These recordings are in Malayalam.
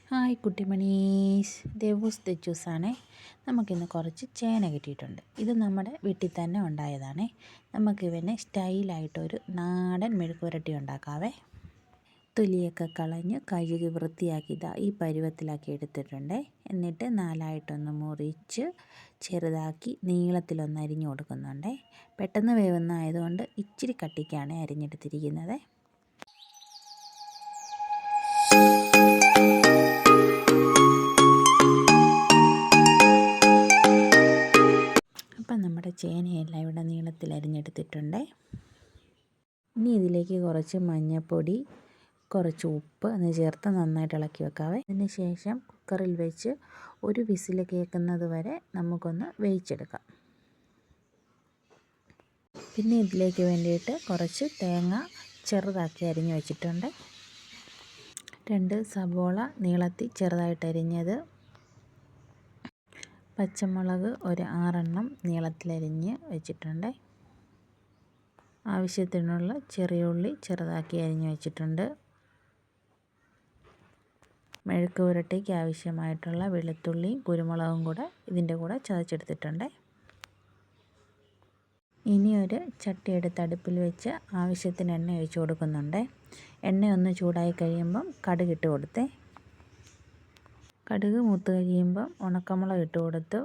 Hi കുട്ടിമണീസ്, ദേവൂസ് the ജ്യൂസാണേ. നമുക്കിന്ന് കുറച്ച് ചേന കിട്ടിയിട്ടുണ്ട്. ഇത് നമ്മുടെ വീട്ടിൽ തന്നെ ഉണ്ടായതാണേ. നമുക്കിവനെ സ്റ്റൈലായിട്ടൊരു നാടൻ മെഴുക്കുവരട്ടി ഉണ്ടാക്കാവേ. തൊലിയൊക്കെ കളഞ്ഞ് കഴുകി വൃത്തിയാക്കി ഈ പരുവത്തിലാക്കി എടുത്തിട്ടുണ്ട്. എന്നിട്ട് നാലായിട്ടൊന്ന് മുറിച്ച് ചെറുതാക്കി നീളത്തിലൊന്ന് അരിഞ്ഞു കൊടുക്കുന്നുണ്ട്. പെട്ടെന്ന് വേവുന്ന ആയതുകൊണ്ട് ഇച്ചിരി കട്ടിക്കാണ് അരിഞ്ഞെടുത്തിരിക്കുന്നത്. നമ്മുടെ ചേനയെല്ലാം ഇവിടെ നീളത്തിൽ അരിഞ്ഞെടുത്തിട്ടുണ്ട്. ഇനി ഇതിലേക്ക് കുറച്ച് മഞ്ഞൾപ്പൊടി, കുറച്ച് ഉപ്പ് എന്ന് ചേർത്ത് നന്നായിട്ട് ഇളക്കി വെക്കാവേ. അതിന് ശേഷം കുക്കറിൽ വെച്ച് ഒരു വിസിൽ കേൾക്കുന്നത് വരെ നമുക്കൊന്ന് വേവിച്ചെടുക്കാം. പിന്നെ ഇതിലേക്ക് വേണ്ടിയിട്ട് കുറച്ച് തേങ്ങ ചെറുതാക്കി അരിഞ്ഞ് വെച്ചിട്ടുണ്ട്. 2 സവോള നീളത്തിൽ ചെറുതായിട്ട് അരിഞ്ഞത്, പച്ചമുളക് ഒരു 6 എണ്ണം നീളത്തിലരിഞ്ഞ് വെച്ചിട്ടുണ്ട്. ആവശ്യത്തിനുള്ള ചെറിയ ഉള്ളി ചെറുതാക്കി അരിഞ്ഞ് വെച്ചിട്ടുണ്ട്. മെഴുക്ക് പുരട്ടിക്ക് ആവശ്യമായിട്ടുള്ള വെളുത്തുള്ളിയും കുരുമുളകും കൂടെ ഇതിൻ്റെ കൂടെ ചതച്ചെടുത്തിട്ടുണ്ട്. ഇനി ഒരു ചട്ടി എടുത്ത് അടുപ്പിൽ വെച്ച് ആവശ്യത്തിന് എണ്ണ ഒഴിച്ച് കൊടുക്കുന്നുണ്ട്. എണ്ണ ഒന്ന് ചൂടായി കഴിയുമ്പം കടുക് ഇട്ട് കൊടുത്തേ. കടുക് മൂത്ത് കഴിയുമ്പം ഉണക്കമുളക് ഇട്ട് കൊടുത്ത്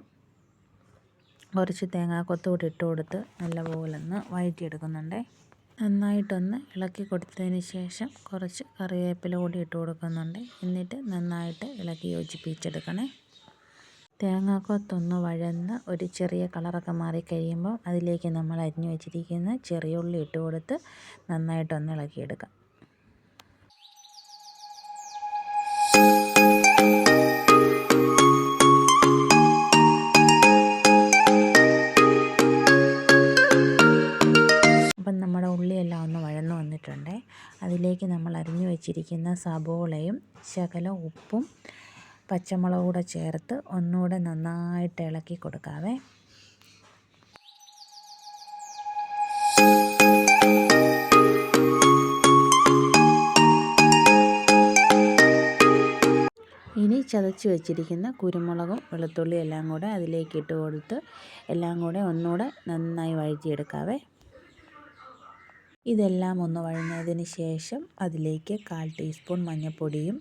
കുറച്ച് തേങ്ങാക്കൊത്ത് കൂടി ഇട്ട് കൊടുത്ത് നല്ലപോലെ ഒന്ന് വഴറ്റിയെടുക്കുന്നുണ്ട്. നന്നായിട്ടൊന്ന് ഇളക്കി കൊടുത്തതിന് ശേഷം കുറച്ച് കറിവേപ്പില കൂടി ഇട്ട് കൊടുക്കുന്നുണ്ട്. എന്നിട്ട് നന്നായിട്ട് ഇളക്കി യോജിപ്പിച്ചെടുക്കണേ. തേങ്ങാക്കൊത്തൊന്ന് വഴന്ന് ഒരു ചെറിയ കളറൊക്കെ മാറിക്കഴിയുമ്പോൾ അതിലേക്ക് നമ്മൾ അരിഞ്ഞു വെച്ചിരിക്കുന്ന ചെറിയ ഉള്ളി ഇട്ട് കൊടുത്ത് നന്നായിട്ടൊന്ന് ഇളക്കിയെടുക്കാം. അപ്പം നമ്മുടെ ഉള്ളിയെല്ലാം ഒന്ന് വഴന്നു വന്നിട്ടുണ്ട്. അതിലേക്ക് നമ്മൾ അരിഞ്ഞു വെച്ചിരിക്കുന്ന സബോളയും ശകലം ഉപ്പും പച്ചമുളകും കൂടെ ചേർത്ത് ഒന്നുകൂടെ നന്നായിട്ട് ഇളക്കി കൊടുക്കാവേ. ഇനി ചതച്ച് വെച്ചിരിക്കുന്ന കുരുമുളകും വെളുത്തുള്ളിയും എല്ലാം കൂടെ അതിലേക്ക് ഇട്ട് കൊടുത്ത് എല്ലാം കൂടെ ഒന്നുകൂടെ നന്നായി വഴറ്റിയെടുക്കാവേ. ഇതെല്ലാം ഒന്ന് വഴഞ്ഞതിന് ശേഷം അതിലേക്ക് 1/4 ടീസ്പൂൺ മഞ്ഞൾപ്പൊടിയും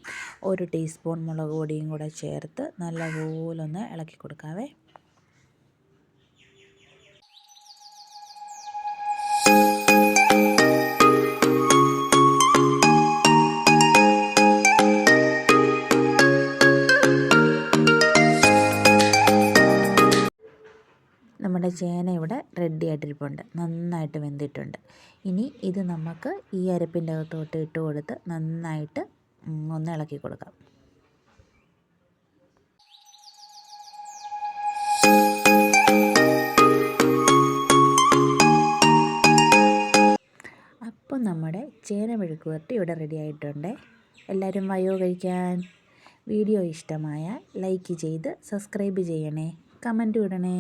1 ടീസ്പൂൺ മുളക് പൊടിയും കൂടെ ചേർത്ത് നല്ലപോലെ ഒന്ന് ഇളക്കി കൊടുക്കാവേ. നമ്മുടെ ചേന ഇവിടെ റെഡി ആയിട്ടിരിപ്പുണ്ട്, നന്നായിട്ട് വെന്തിട്ടുണ്ട്. ഇനി ഇത് നമുക്ക് ഈ അരപ്പിൻ്റെ അകത്തോട്ട് ഇട്ട് കൊടുത്ത് നന്നായിട്ട് ഒന്ന് ഇളക്കി കൊടുക്കാം. അപ്പോൾ നമ്മുടെ ചേന മെഴുക്ക് പുരട്ടി ഇവിടെ റെഡി ആയിട്ടുണ്ട്. എല്ലാവരും വയോ കഴിക്കാൻ. വീഡിയോ ഇഷ്ടമായാൽ ലൈക്ക് ചെയ്ത് സബ്സ്ക്രൈബ് ചെയ്യണേ, കമൻറ്റ് ഇടണേ.